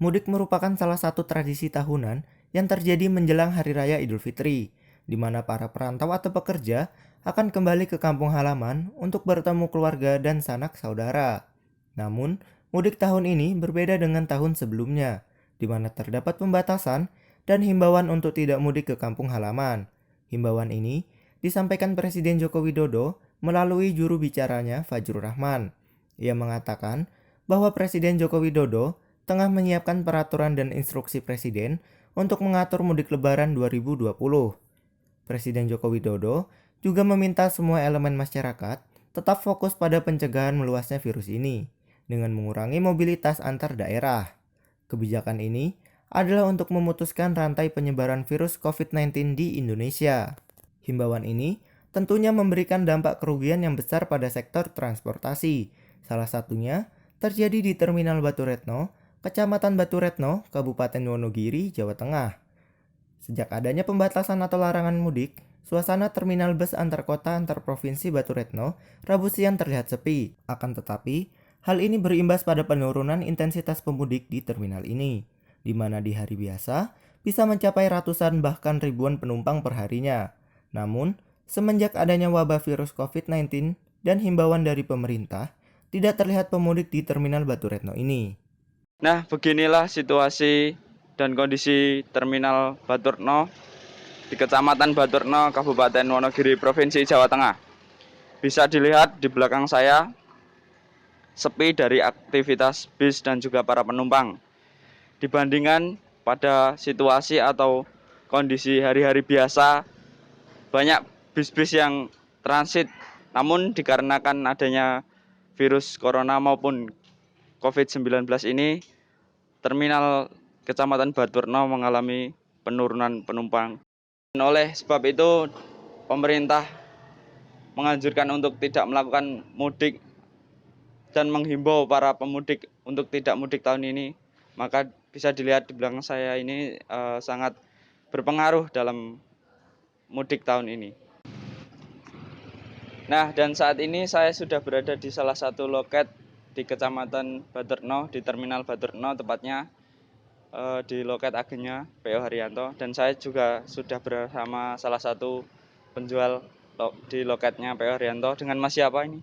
Mudik merupakan salah satu tradisi tahunan yang terjadi menjelang Hari Raya Idul Fitri, di mana para perantau atau pekerja akan kembali ke kampung halaman untuk bertemu keluarga dan sanak saudara. Namun, mudik tahun ini berbeda dengan tahun sebelumnya, di mana terdapat pembatasan dan himbauan untuk tidak mudik ke kampung halaman. Himbauan ini disampaikan Presiden Joko Widodo melalui juru bicaranya Fajrul Rahman. Ia mengatakan bahwa Presiden Joko Widodo tengah menyiapkan peraturan dan instruksi Presiden untuk mengatur mudik Lebaran 2020. Presiden Joko Widodo juga meminta semua elemen masyarakat tetap fokus pada pencegahan meluasnya virus ini dengan mengurangi mobilitas antar daerah. Kebijakan ini adalah untuk memutuskan rantai penyebaran virus COVID-19 di Indonesia. Himbauan ini tentunya memberikan dampak kerugian yang besar pada sektor transportasi. Salah satunya terjadi di Terminal Batu Retno, Kecamatan Batu Retno, Kabupaten Wonogiri, Jawa Tengah. Sejak adanya pembatasan atau larangan mudik, suasana terminal bus antar kota antar provinsi Batu Retno Rabu siang terlihat sepi. Akan tetapi, hal ini berimbas pada penurunan intensitas pemudik di terminal ini, di mana di hari biasa bisa mencapai ratusan bahkan ribuan penumpang perharinya. Namun, semenjak adanya wabah virus COVID-19 dan himbauan dari pemerintah, tidak terlihat pemudik di terminal Batu Retno ini. Nah, beginilah situasi dan kondisi Terminal Baturno di Kecamatan Baturno, Kabupaten Wonogiri, Provinsi Jawa Tengah. Bisa dilihat di belakang saya, sepi dari aktivitas bis dan juga para penumpang. Dibandingkan pada situasi atau kondisi hari-hari biasa, banyak bis-bis yang transit. Namun dikarenakan adanya virus corona maupun COVID-19 ini, Terminal Kecamatan Baturno mengalami penurunan penumpang. Dan oleh sebab itu, pemerintah menganjurkan untuk tidak melakukan mudik dan menghimbau para pemudik untuk tidak mudik tahun ini. Maka bisa dilihat di belakang saya ini sangat berpengaruh dalam mudik tahun ini. Nah, dan saat ini saya sudah berada di salah satu loket di Kecamatan Baturno, di Terminal Baturno tepatnya, di loket agennya PO Haryanto, dan saya juga sudah bersama salah satu penjual di loketnya PO Haryanto. Dengan Mas siapa ini?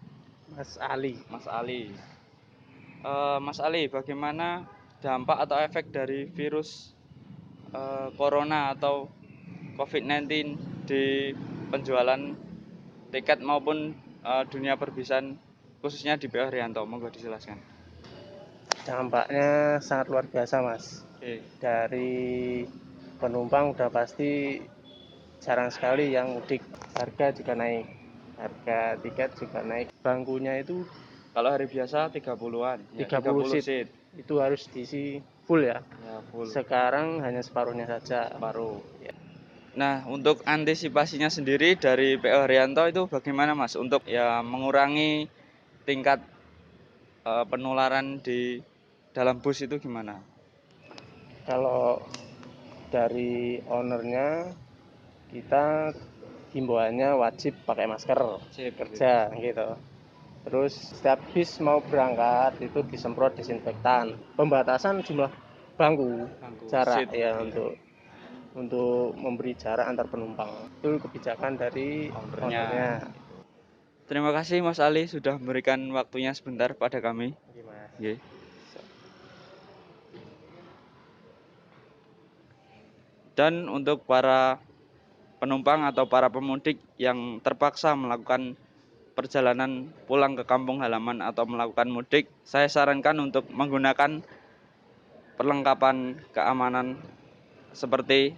Mas Ali. Mas Ali. Mas Ali, bagaimana dampak atau efek dari virus corona atau COVID-19 di penjualan tiket maupun dunia perbisan khususnya di PO Haryanto? Monggo dijelaskan. Dampaknya sangat luar biasa, Mas. Oke. Dari penumpang udah pasti jarang sekali yang mudik. Harga juga naik. Harga tiket juga naik. Bangkunya itu Kalau hari biasa 30-an, ya, 30 30 seat. seat. Itu harus diisi full ya. Ya, full. Sekarang hanya separuhnya saja. Separuh. Ya. Nah, untuk antisipasinya sendiri dari PO Haryanto itu bagaimana, Mas? Untuk ya mengurangi tingkat penularan di dalam bus itu gimana? Kalau dari ownernya, kita himbauannya wajib pakai masker Sip, kerja gitu. Terus setiap bis mau berangkat itu disemprot disinfektan. Pembatasan jumlah bangku, jarak seat. ya untuk memberi jarak antar penumpang. Itu kebijakan dari Ownernya. ownernya. Terima kasih Mas Ali sudah memberikan waktunya sebentar pada kami. Gimana? Nggih. Dan untuk para penumpang atau para pemudik yang terpaksa melakukan perjalanan pulang ke kampung halaman atau melakukan mudik, saya sarankan untuk menggunakan perlengkapan keamanan seperti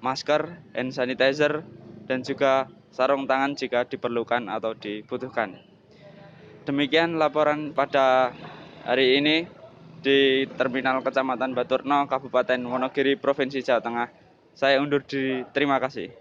masker, hand sanitizer, dan juga sarung tangan jika diperlukan atau dibutuhkan. Demikian laporan pada hari ini di Terminal Kecamatan Baturno, Kabupaten Wonogiri, Provinsi Jawa Tengah. Saya undur diri, terima kasih.